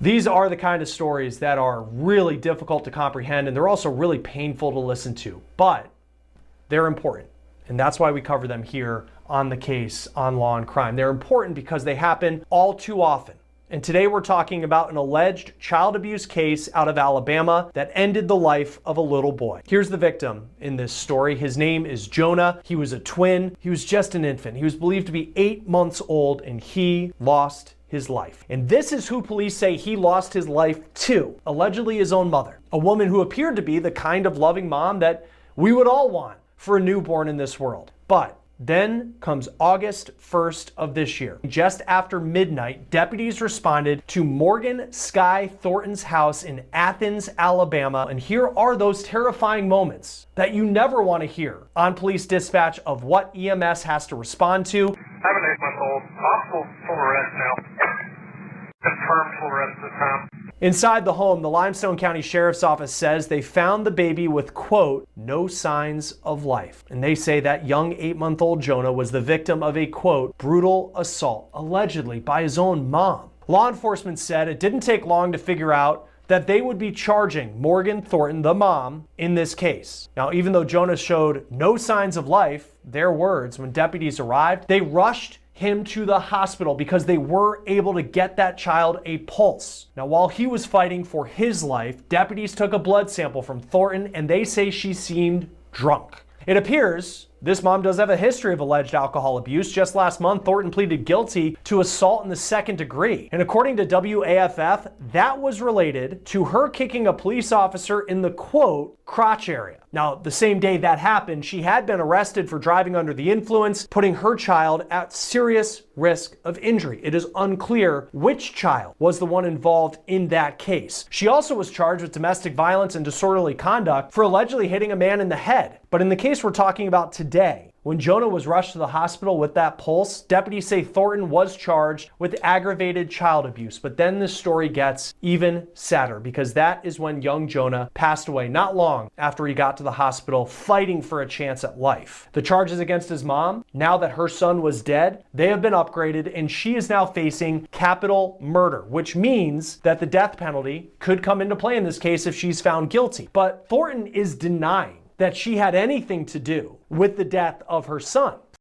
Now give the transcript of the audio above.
These are the kind of stories that are really difficult to comprehend, and they're also really painful to listen to, but they're important. And that's why we cover them here on The Case on Law and Crime. They're important because they happen all too often. And today we're talking about an alleged child abuse case out of Alabama that ended the life of a little boy. Here's the victim in this story. His name is Jonah. He was a twin. He was just an infant. He was believed to be 8 months old, and he lost his life. And this is who police say he lost his life to, allegedly his own mother, a woman who appeared to be the kind of loving mom that we would all want for a newborn in this world. But then comes August 1st of this year. Just after midnight, deputies responded to Morgan Sky Thornton's house in Athens, Alabama. And here are those terrifying moments that you never want to hear on police dispatch of what EMS has to respond to. I have an 8-month-old, possible full arrest now. Confirmed full arrest this time. Inside the home, the Limestone County Sheriff's Office says they found the baby with, quote, no signs of life. And they say that young 8-month-old Jonah was the victim of a, quote, brutal assault, allegedly by his own mom. Law enforcement said it didn't take long to figure out that they would be charging Morgan Thornton, the mom, in this case. Now, even though Jonah showed no signs of life, their words, when deputies arrived, they rushed him to the hospital because they were able to get that child a pulse. Now, while he was fighting for his life, deputies took a blood sample from Thornton and they say she seemed drunk. It appears this mom does have a history of alleged alcohol abuse. Just last month, Thornton pleaded guilty to assault in the 2nd degree. And according to WAFF, that was related to her kicking a police officer in the, quote, crotch area. Now, the same day that happened, she had been arrested for driving under the influence, putting her child at serious risk of injury. It is unclear which child was the one involved in that case. She also was charged with domestic violence and disorderly conduct for allegedly hitting a man in the head. But in the case we're talking about today, when Jonah was rushed to the hospital with that pulse, deputies say Thornton was charged with aggravated child abuse. But then this story gets even sadder because that is when young Jonah passed away not long after he got to the hospital fighting for a chance at life. The charges against his mom, now that her son was dead, they have been upgraded and she is now facing capital murder, which means that the death penalty could come into play in this case if she's found guilty. But Thornton is denying that she had anything to do with the death of her son.